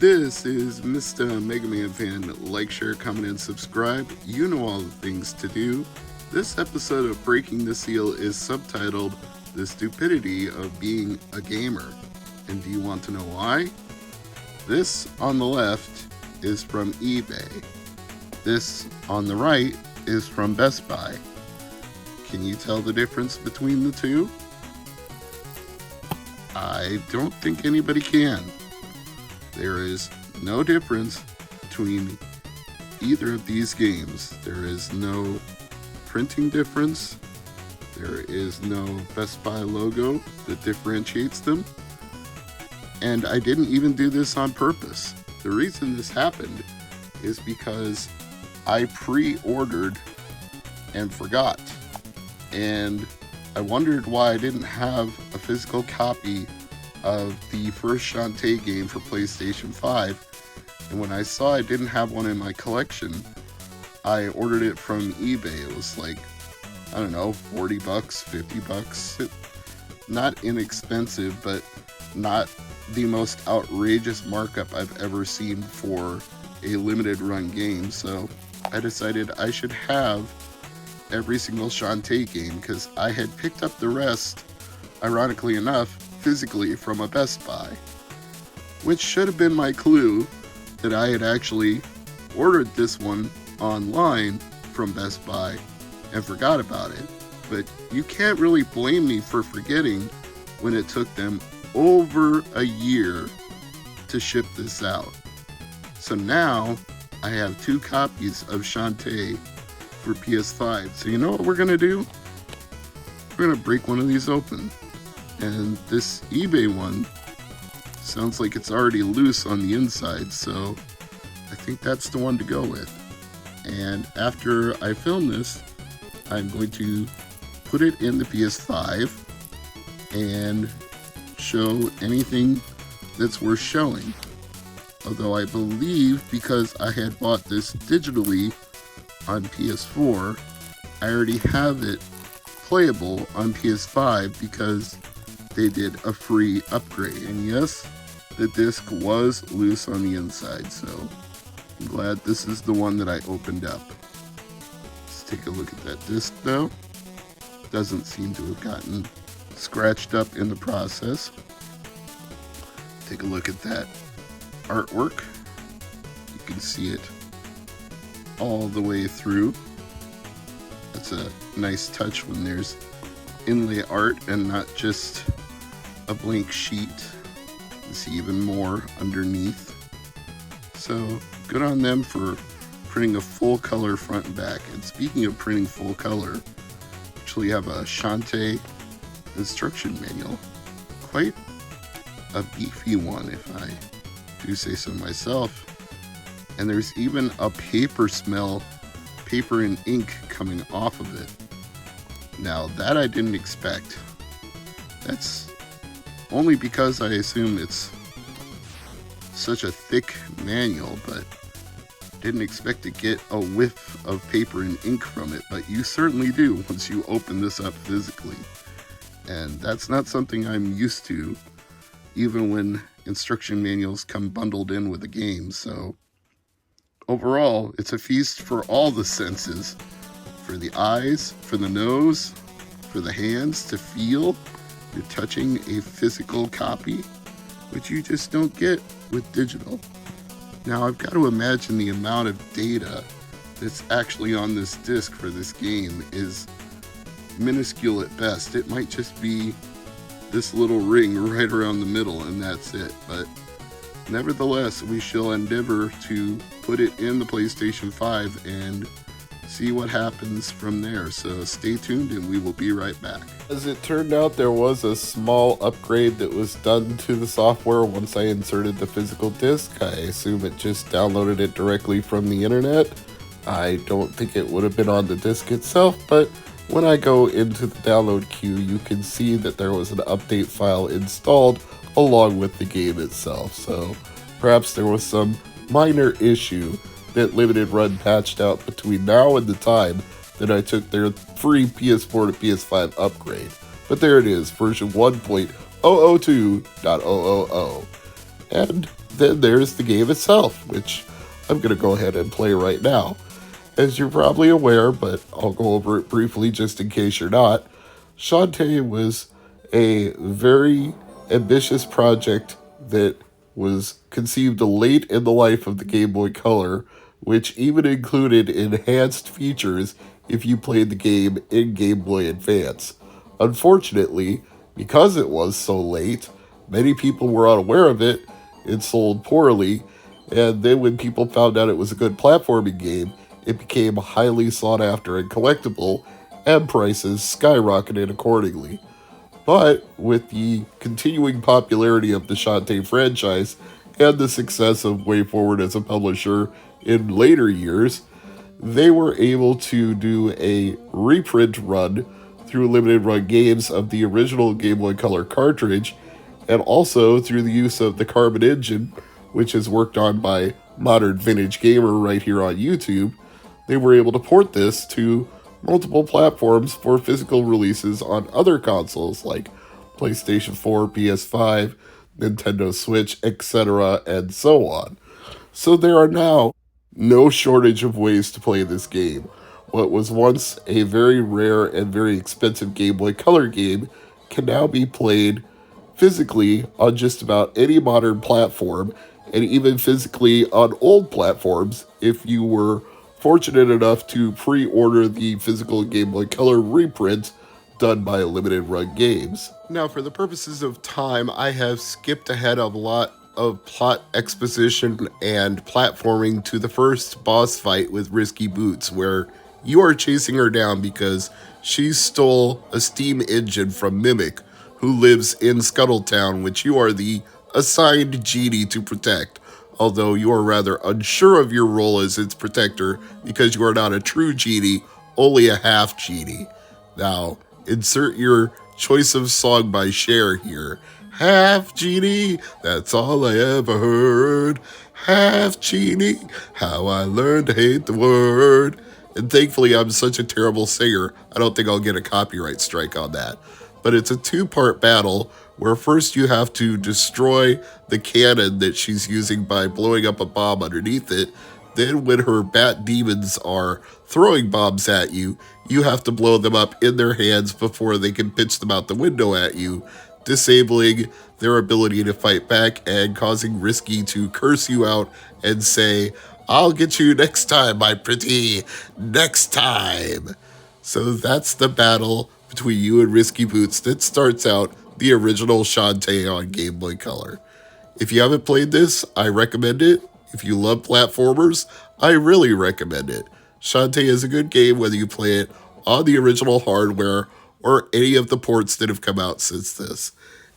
This is Mr. MegaManFan. Like, share, comment, and subscribe. You know all the things to do. This episode of Breaking the Seal is subtitled The Stupidity of Being a Gamer. And do you want to know why? This on the left is from eBay. This on the right is from Best Buy. Can you tell the difference between the two? I don't think anybody can. There is no difference between either of these games. There is no printing difference. There is no Best Buy logo that differentiates them. And I didn't even do this on purpose. The reason this happened is because I pre-ordered and forgot. And I wondered why I didn't have a physical copy of the first Shantae game for PlayStation 5. And when I saw I didn't have one in my collection, I ordered it from eBay. It was like, I don't know, $40, $50. Not inexpensive, but not the most outrageous markup I've ever seen for a limited run game. So I decided I should have every single Shantae game because I had picked up the rest, ironically enough, physically from a Best Buy, which should have been my clue that I had actually ordered this one online from Best Buy and forgot about it. But you can't really blame me for forgetting when it took them over a year to ship this out. So now I have 2 copies of Shantae for PS5. So you know what we're gonna do? We're gonna break one of these open. And this eBay one sounds like it's already loose on the inside, so I think that's the one to go with. And after I film this, I'm going to put it in the PS5 and show anything that's worth showing. Although I believe because I had bought this digitally on PS4, I already have it playable on PS5 because they did a free upgrade. And yes, the disc was loose on the inside, so I'm glad this is the one that I opened up. Let's take a look at that disc though. Doesn't seem to have gotten scratched up in the process. Take a look at that artwork. You can see it all the way through. That's a nice touch when there's inlay art and not just a blank sheet. You see even more underneath. So good on them for printing a full color front and back. And speaking of printing full color, actually have a Shantae instruction manual. Quite a beefy one, if I do say so myself. And there's even a paper smell, paper and ink coming off of it. Now that I didn't expect. That's only because I assume it's such a thick manual, but didn't expect to get a whiff of paper and ink from it, but you certainly do once you open this up physically. And that's not something I'm used to, even when instruction manuals come bundled in with a game. So overall, it's a feast for all the senses. For the eyes, for the nose, for the hands to feel. You're touching a physical copy, which you just don't get with digital. Now I've got to imagine the amount of data that's actually on this disc for this game is minuscule at best. It might just be this little ring right around the middle and that's it. But nevertheless, we shall endeavor to put it in the PlayStation 5 and see what happens from there. So stay tuned and we will be right back. As it turned out, there was a small upgrade that was done to the software once I inserted the physical disc. I assume it just downloaded it directly from the internet. I don't think it would have been on the disc itself, but when I go into the download queue, you can see that there was an update file installed along with the game itself. So perhaps there was some minor issue that limited run patched out between now and the time that I took their free PS4 to PS5 upgrade. But there it is, version 1.002.000. And then there's the game itself, which I'm going to go ahead and play right now. As you're probably aware, but I'll go over it briefly just in case you're not, Shantae was a very ambitious project that was conceived late in the life of the Game Boy Color, which even included enhanced features if you played the game in Game Boy Advance. Unfortunately, because it was so late, many people were unaware of it, it sold poorly, and then when people found out it was a good platforming game, it became highly sought after and collectible, and prices skyrocketed accordingly. But with the continuing popularity of the Shantae franchise and the success of WayForward as a publisher in later years, they were able to do a reprint run through limited run games of the original Game Boy Color cartridge, and also through the use of the Carbon engine, which is worked on by Modern Vintage Gamer right here on YouTube. They were able to port this to multiple platforms for physical releases on other consoles like PlayStation 4, PS5, Nintendo Switch, etc., and so on. So there are now no shortage of ways to play this game. What was once a very rare and very expensive Game Boy Color game can now be played physically on just about any modern platform, and even physically on old platforms if you were fortunate enough to pre-order the physical Game Boy Color reprint done by Limited Run Games. Now, for the purposes of time, I have skipped ahead of a lot of plot exposition and platforming to the first boss fight with Risky Boots, where you are chasing her down because she stole a steam engine from Mimic, who lives in Scuttletown, which you are the assigned genie to protect, although you are rather unsure of your role as its protector because you are not a true genie, only a half genie. Now, insert your choice of song by Cher here. Half genie, that's all I ever heard. Half genie, how I learned to hate the word. And thankfully, I'm such a terrible singer, I don't think I'll get a copyright strike on that. But it's a two-part battle where first you have to destroy the cannon that she's using by blowing up a bomb underneath it. Then when her bat demons are throwing bombs at you, you have to blow them up in their hands before they can pitch them out the window at you, disabling their ability to fight back and causing Risky to curse you out and say, "I'll get you next time, my pretty, next time." So that's the battle between you and Risky Boots that starts out the original Shantae on Game Boy Color. If you haven't played this, I recommend it. If you love platformers, I really recommend it. Shantae is a good game whether you play it on the original hardware or any of the ports that have come out since this.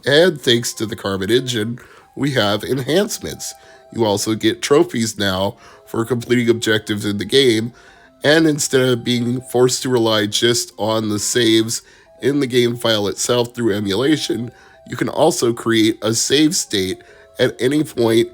And thanks to the Carbon engine, we have enhancements. You also get trophies now for completing objectives in the game, and instead of being forced to rely just on the saves in the game file itself through emulation, you can also create a save state at any point,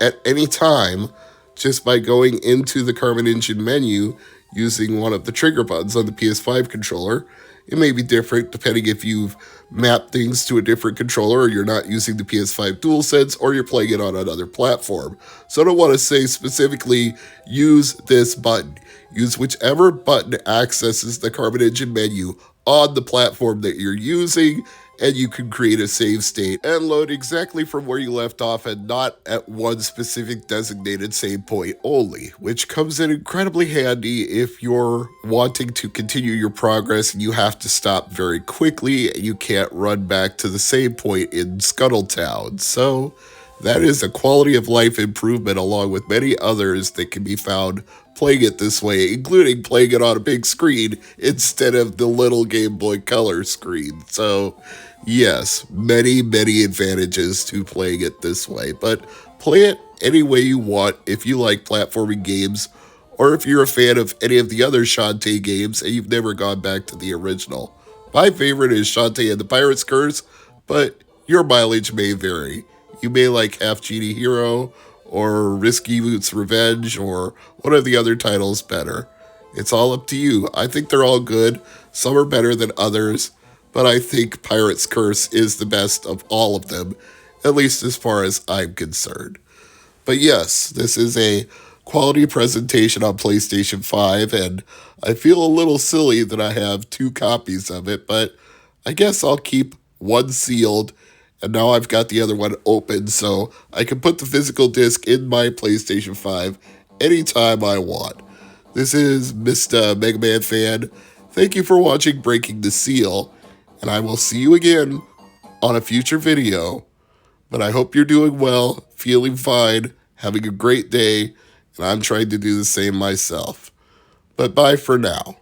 at any time, just by going into the Carbon engine menu using one of the trigger buttons on the PS5 controller. It may be different depending if you've mapped things to a different controller, or you're not using the PS5 DualSense, or you're playing it on another platform. So I don't want to say specifically use this button. Use whichever button accesses the Carbon engine menu on the platform that you're using, and you can create a save state and load exactly from where you left off and not at one specific designated save point only, which comes in incredibly handy if you're wanting to continue your progress and you have to stop very quickly and you can't run back to the save point in Scuttletown. So that is a quality of life improvement along with many others that can be found playing it this way, including playing it on a big screen instead of the little Game Boy Color screen. So yes, many advantages to playing it this way, but play it any way you want if you like platforming games, or if you're a fan of any of the other Shantae games and you've never gone back to the original. My favorite is Shantae and the Pirate's Curse, but your mileage may vary. You may like Half Genie Hero, or Risky Boots Revenge, or one of the other titles better. It's all up to you. I think they're all good. Some are better than others, but I think Pirate's Curse is the best of all of them, at least as far as I'm concerned. But yes, this is a quality presentation on PlayStation 5, and I feel a little silly that I have 2 copies of it, but I guess I'll keep one sealed, and now I've got the other one open, so I can put the physical disc in my PlayStation 5 anytime I want. This is Mr. MegaManFan. Thank you for watching Breaking the Seal, and I will see you again on a future video. But I hope you're doing well, feeling fine, having a great day, and I'm trying to do the same myself. But bye for now.